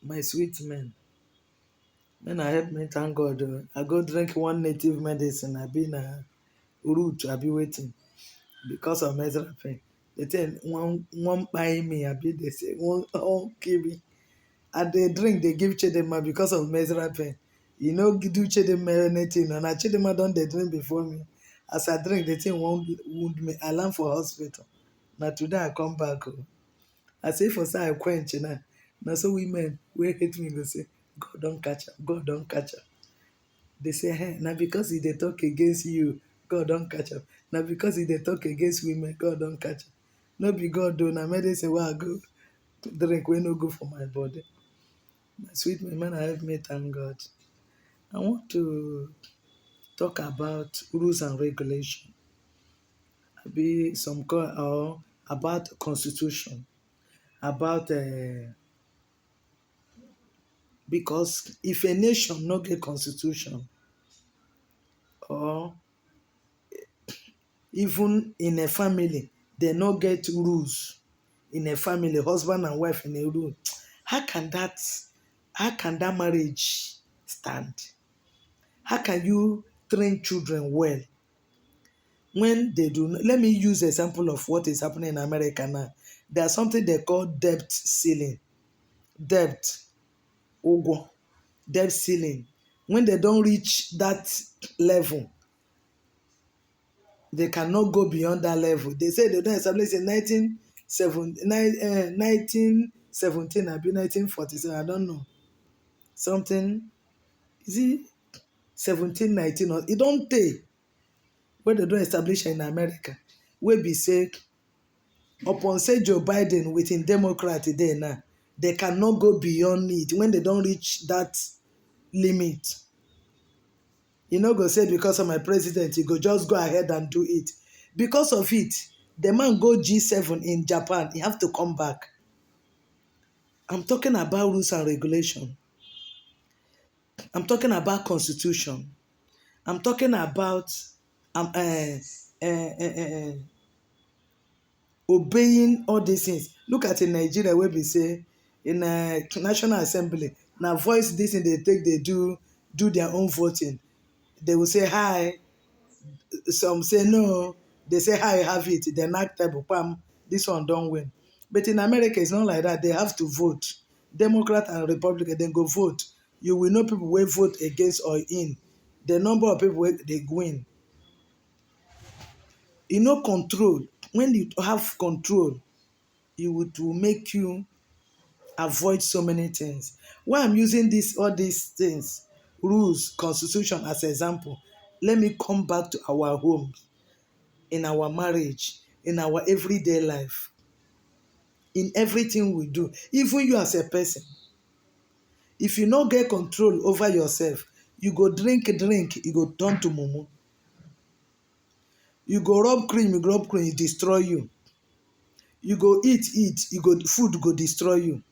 My sweet men I help me thank God. I go drink one native medicine. I been a root. I be waiting because of menstrual pain. They tell one buy me. I be they say one kill me. And they drink they give Chidema because of menstrual pain. You know do Chidema anything and Chidema don't they drink before me. As I drink, they think won't wound me. I land for hospital. Now today I come back. I say for say I quench now. Now so women we hate me go say God don't catch her. God don't catch her. They say, hey, now because he they talk against you, God don't catch up. Now because he they talk against women, God don't catch up. No be God do. Now medicine where I go drink we no go for my body. My sweet man, I have me thank God. I want to talk about rules and regulation. Be some or about constitution, about because if a nation no get constitution or even in a family they no get rules in a family, husband and wife in a room, how can that how can that marriage stand? How can you train children well when they do not? Let me use example of what is happening in America now. There's something they call debt ceiling. Debt, ogo, debt ceiling. When they don't reach that level, they cannot go beyond that level. They say they don't establish in 1917, I be 1947, I don't know. Something, is it 1719 or it don't take when they don't establish in America. We be say upon say Joe Biden within Democrat there now, they cannot go beyond it when they don't reach that limit. You know, go say because of my president, you go just go ahead and do it. Because of it, the man go G7 in Japan, he have to come back. I'm talking about rules and regulation. I'm talking about constitution. I'm talking about um, uh, uh, uh, uh, obeying all these things. Look at in Nigeria where we say in National Assembly, now voice this and they take they do their own voting. They will say hi, some say no, they say hi, have it, they knock table, pam, this one don't win. But in America, it's not like that. They have to vote. Democrat and Republican, they go vote. You will know people will vote against or in. The number of people they win. You know, control. When you have control, will make you avoid so many things. Why I'm using this all these things, rules, constitution as example. Let me come back to our homes, in our marriage, in our everyday life, in everything we do. Even you as a person, if you no get control over yourself, you go drink, you go turn to mumu. You go rub cream, it destroy you. You go eat, food go destroy you.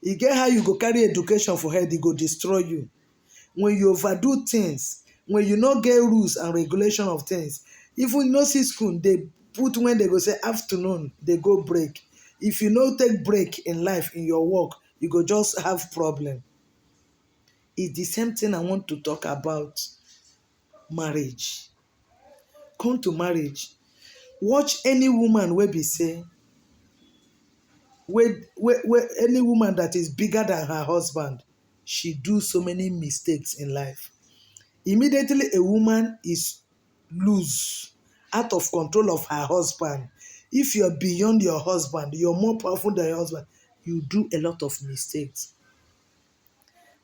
E get how you go carry education for head, e go destroy you. When you overdo things, when you no get rules and regulation of things, even you no see school, they put when they go say afternoon, they go break. If you no take break in life, in your work, you go just have problem. It's the same thing I want to talk about marriage. Come to marriage. Watch any woman wey be say, any woman that is bigger than her husband, she do so many mistakes in life. Immediately a woman is loose, out of control of her husband. If you're beyond your husband, you're more powerful than your husband, you do a lot of mistakes.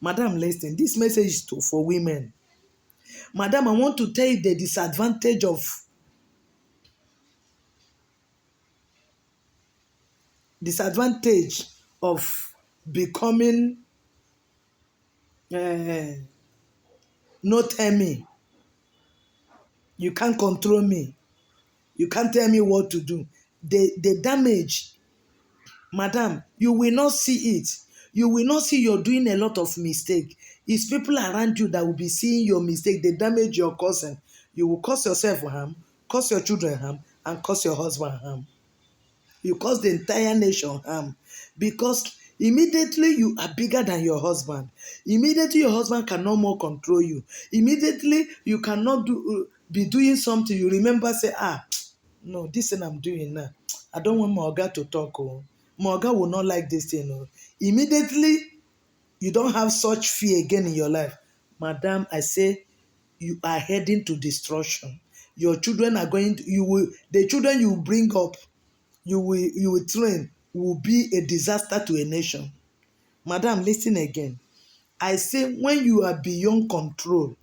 Madam, listen, this message is for women. Madam, I want to tell you the disadvantage of becoming uh, no tell me. You can't control me. You can't tell me what to do. The damage, madam, you will not see it. You will not see you're doing a lot of mistake. It's people around you that will be seeing your mistake. They damage your cousin. You will cause yourself harm, cause your children harm, and cause your husband harm. You cause the entire nation harm. Because Immediately you are bigger than your husband. Immediately your husband cannot more control you. Immediately you cannot be doing something. You remember say, no, this thing I'm doing now, I don't want my oga to talk. Oh. My oga will not like this thing. Oh. Immediately you don't have such fear again in your life. Madam, I say you are heading to destruction. Your children are going to, the children you bring up, you will train, will be a disaster to a nation. Madam, listen again. I say when you are beyond control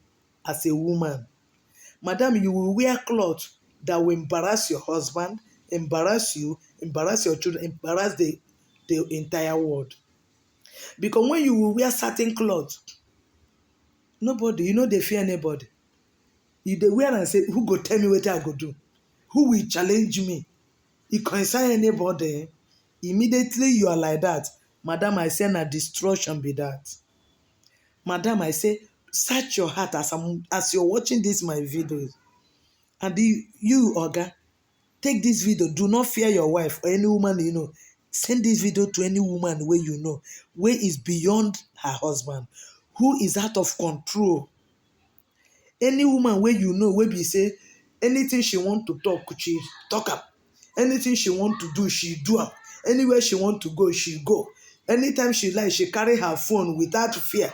as a woman, madam, you will wear clothes that will embarrass your husband, embarrass you, embarrass your children, embarrass the entire world. Because when you will wear certain clothes, nobody, they fear anybody. You dey wear and say, who go tell me what I go do? Who will challenge me? E concern anybody? Immediately you are like that. Madam, I say na destruction be that. Madam, I say, search your heart as you're watching this my videos. And you, Oga, take this video. Do not fear your wife or any woman you know. Send this video to any woman where you know, where is beyond her husband, who is out of control. Any woman where you know, where be say, anything she want to talk, she talk am. Anything she want to do, she do am. Anywhere she want to go, she go. Anytime she like, she carry her phone without fear.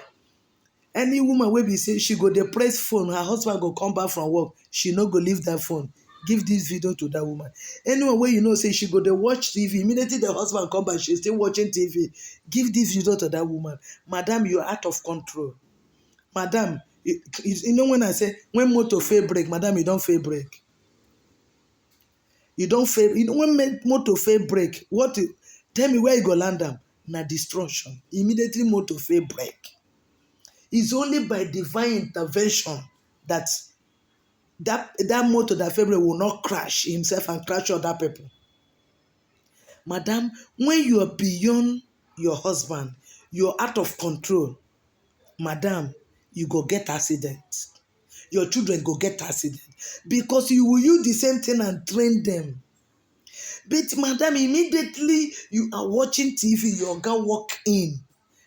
Any woman wey be say she go dey press phone, her husband go come back from work, she no go leave that phone. Give this video to that woman. Anyone wey you know say she go dey watch TV, immediately the husband come back, she still watching TV. Give this video to that woman. Madam, you are out of control. Madam, you know when I say, when motor fail brake, madam, you don't fail brake. You don't fail. You know when motor fail brake, tell me where you go land am? Na destruction. Immediately motor fail brake. It's only by divine intervention that motor that February will not crash himself and crash other people. Madam, when you are beyond your husband, you're out of control. Madam, you go get accident. Your children go get accident. Because you will use the same thing and train them. But madam, immediately you are watching TV, your girl walk in.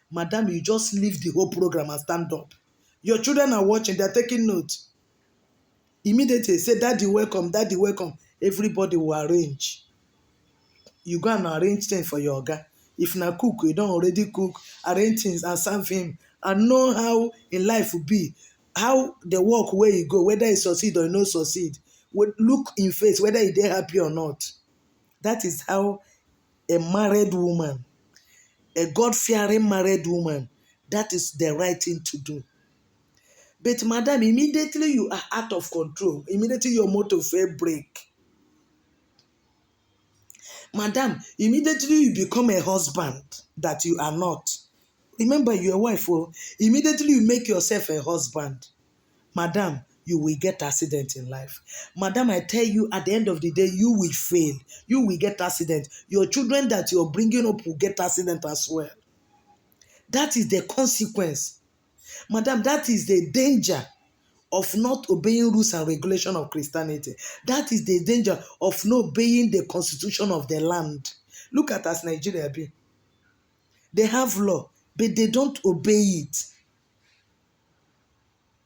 Madam, you just leave the whole program and stand up. Your children are watching, they're taking notes. Immediately say, daddy welcome, daddy welcome. Everybody will arrange. You go and arrange things for your oga. If na cook, you don't already cook, arrange things and serve him. And know how in life will be. How the work where you go, whether he succeed or no succeed. Look in face, whether he dey happy or not. That is how a married woman, a God-fearing married woman, that is the right thing to do. But madam, immediately you are out of control. Immediately your motor fail brake. Madam, immediately you become a husband that you are not. Remember, you're a wife. Oh, immediately you make yourself a husband. Madam, you will get accident in life. Madam, I tell you, at the end of the day, you will fail. You will get accident. Your children that you're bringing up will get accident as well. That is the consequence. Madam, that is the danger of not obeying rules and regulation of Christianity. That is the danger of not obeying the constitution of the land. Look at us, Nigeria be. They have law, but they don't obey it.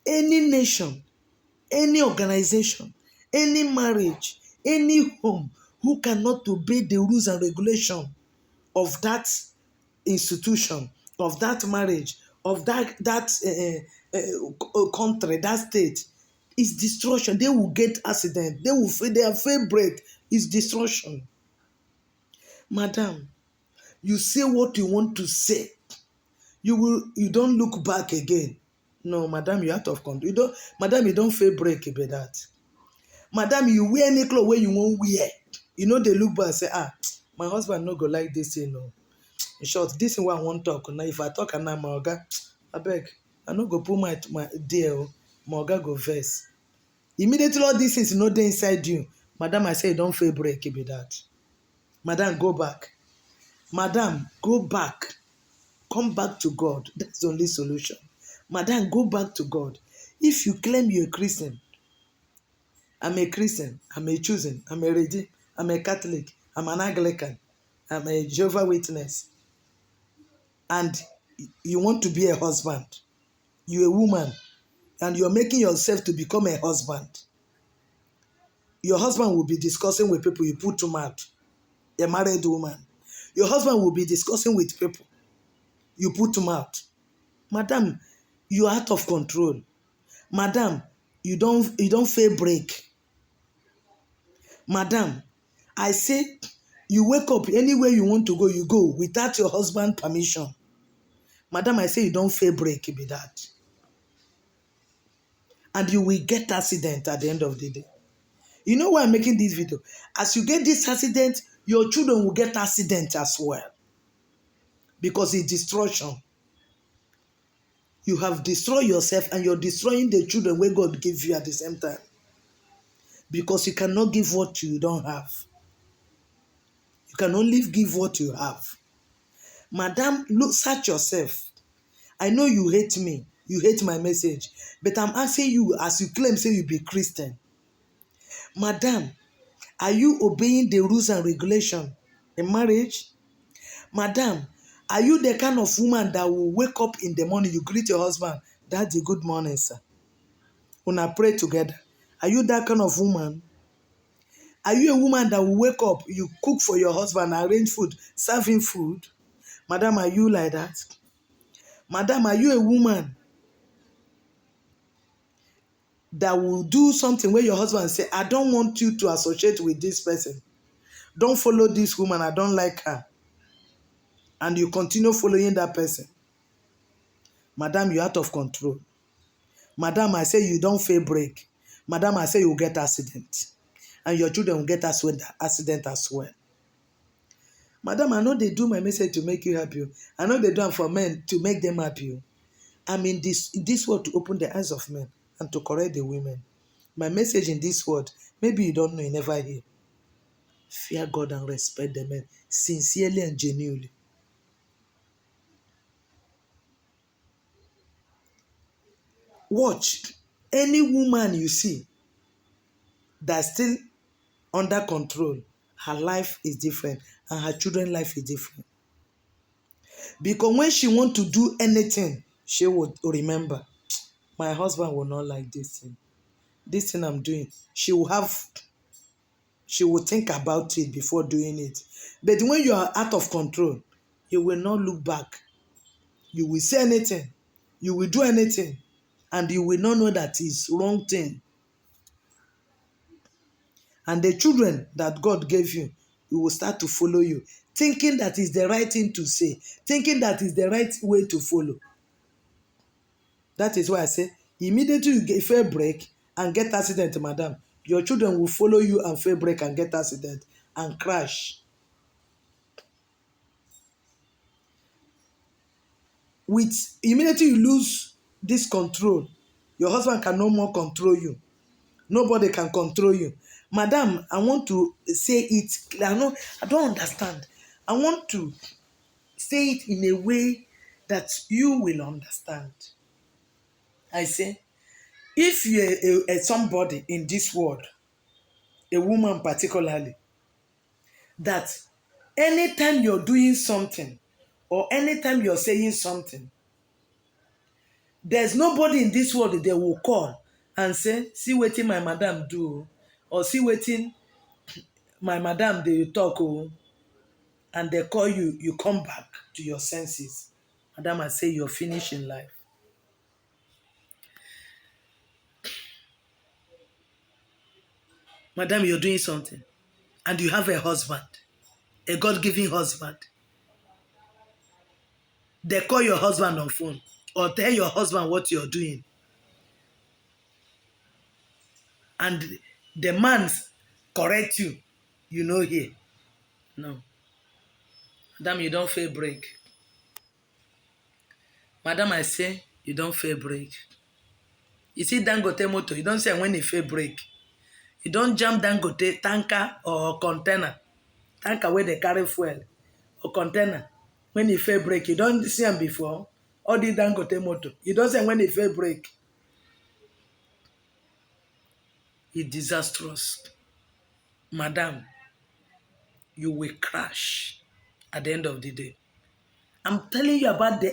Any nation, any organization, any marriage, any home who cannot obey the rules and regulation of that institution, of that marriage, of that country, that state, is destruction. They will get accident. They will fail. Their fail break is destruction. Madam, you say what you want to say. You don't look back again. No, madam, you're out of control. Madam, you don't fail break about that. Madam, you wear any clothes where you won't wear. They look back and say, my husband no go like this thing. No. In short, this is what I want to talk. Now, if I talk and now my oga, I beg, I no go put my deal. My oga go vex. Immediately all these things dey inside you. Madam, I say don't fail break be that. Madam, go back. Madam, go back. Come back to God. That's the only solution. Madam, go back to God. If you claim you're a Christian, I'm a Christian, I'm a chosen, I'm a redeemed, I'm a Catholic, I'm an Anglican, I'm a Jehovah's Witness. and you want to be a husband, you're a woman, and you're making yourself to become a husband, your husband will be discussing with people you put to mouth, a married woman. Your husband will be discussing with people you put to mouth. Madam, you're out of control. Madam, you don't fair break. Madam, I say you wake up anywhere you want to go, you go without your husband permission. Madam, I say you don't fair break be that. And you will get accident at the end of the day. You know why I'm making this video? As you get this accident, your children will get accident as well. Because it's destruction. You have destroyed yourself and you're destroying the children where God gave you at the same time. Because you cannot give what you don't have. You can only give what you have. Madam, look, search yourself. I know you hate me. You hate my message. But I'm asking you, as you claim, say you be Christian. Madam, are you obeying the rules and regulation in marriage? Madam, are you the kind of woman that will wake up in the morning, you greet your husband, Daddy, good morning, sir. Una pray together. Are you that kind of woman? Are you a woman that will wake up, you cook for your husband, arrange food, serve him food? Madam, are you like that? Madam, are you a woman that will do something where your husband say, I don't want you to associate with this person. Don't follow this woman, I don't like her. And you continue following that person. Madam, you're out of control. Madam, I say you don't fail break. Madam, I say you will get accident. And your children will get accident as well. Madam, I know they do my message to make you happy. I know they do it for men to make them happy. I'm in this world to open the eyes of men and to correct the women. My message in this world, maybe you don't know, you never hear. Fear God and respect the men sincerely and genuinely. Watch. Any woman you see that's still under control, her life is different and her children's life is different. Because when she want to do anything, she will remember, my husband will not like this thing. This thing I'm doing, she will think about it before doing it. But when you are out of control, you will not look back. You will say anything. You will do anything. And you will not know that it's wrong thing. And the children that God gave you, you will start to follow you, thinking that is the right thing to say, thinking that is the right way to follow. That is why I say, immediately you get fair break and get accident, madam, your children will follow you and fair break and get accident and crash. With immediately you lose this control, your husband can no more control you. Nobody can control you. Madam, I want to say it. I don't understand. I want to say it in a way that you will understand. I say, if you're somebody in this world, a woman particularly, that anytime you're doing something or anytime you're saying something, there's nobody in this world that they will call and say, see wetin my madam do, or see wetin my madam dey talk, and they call you, you come back to your senses. Madam, I say you're finished in life. Madam, you're doing something and you have a husband, a God-given husband. They call your husband on phone or tell your husband what you're doing. And the man correct you, you know here. No. Madam, you don't fail break. Madam, I say you don't fail break. You see Dangote motor, you don't say when he fail break. You don't jam Dangote tanker or container. Tanker where they carry fuel or container. When he fail break, you don't see him before. All the Dangote motor. You don't say when he fail break. It's disastrous. Madam, you will crash at the end of the day. I'm telling you about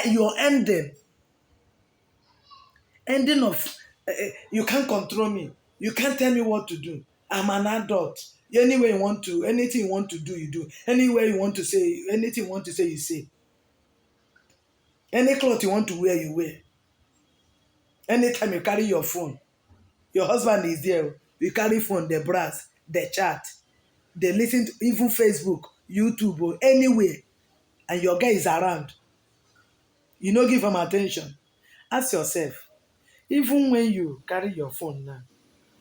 your ending. Ending of you can't control me. You can't tell me what to do. I'm an adult. Anywhere you want to, anything you want to do, you do. Anywhere you want to say, anything you want to say, you say. Any cloth you want to wear, you wear. Anytime you carry your phone, your husband is there. You carry phone, the brass, the chat, they listen to even Facebook, YouTube, or anywhere, and your guy is around. You no give him attention. Ask yourself, even when you carry your phone now,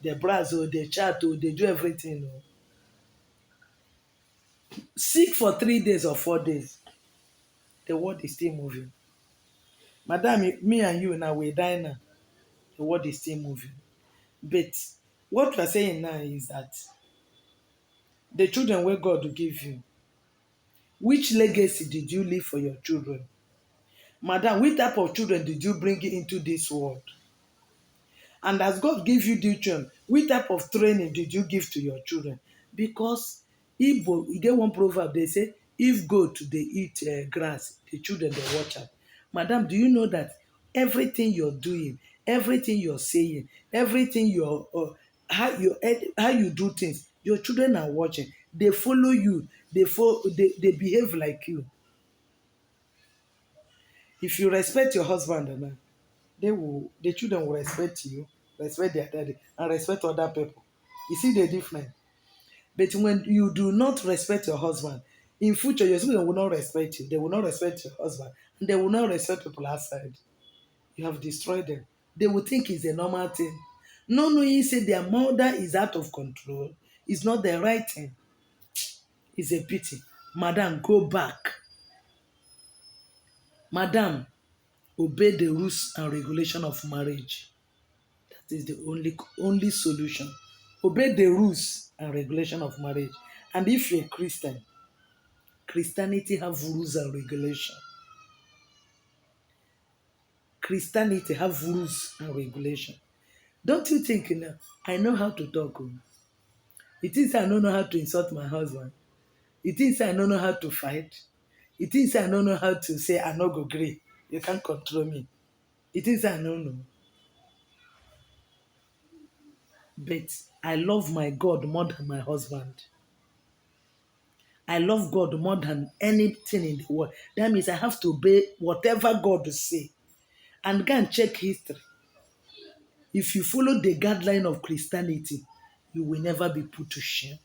they browse or they chat or they do everything. Oh. Sick for 3 days or 4 days, the world is still moving. Madam, me and you now we die now. The world is still moving. But what we are saying now is that the children where God will give you, which legacy did you leave for your children? Madam, which type of children did you bring into this world? And as God give you the children, which type of training did you give to your children? Because Igbo, you get one proverb, they say, if goat they eat grass, the children they watch out. Madam, do you know that everything you're doing, everything you're saying, everything how you do things, your children are watching. They follow you. They behave like you. If you respect your husband, the children will respect you, respect their daddy, and respect other people. You see the difference. But when you do not respect your husband, in future your children will not respect you. They will not respect your husband, and they will not respect people outside. You have destroyed them. They will think it's a normal thing. No, no, you say their mother is out of control. It's not the right thing. It's a pity. Madam, go back. Madam, obey the rules and regulation of marriage. That is the only solution. Obey the rules and regulation of marriage. And if you're a Christian, Christianity have rules and regulation. Christianity have rules and regulation. Don't you think, I know how to talk? Oh. It is I don't know how to insult my husband. It is I don't know how to fight. It is I don't know how to say I no go gree. You can't control me. It is I don't know. But I love my God more than my husband. I love God more than anything in the world. That means I have to obey whatever God say. And go and check history. If you follow the guideline of Christianity, you will never be put to shame.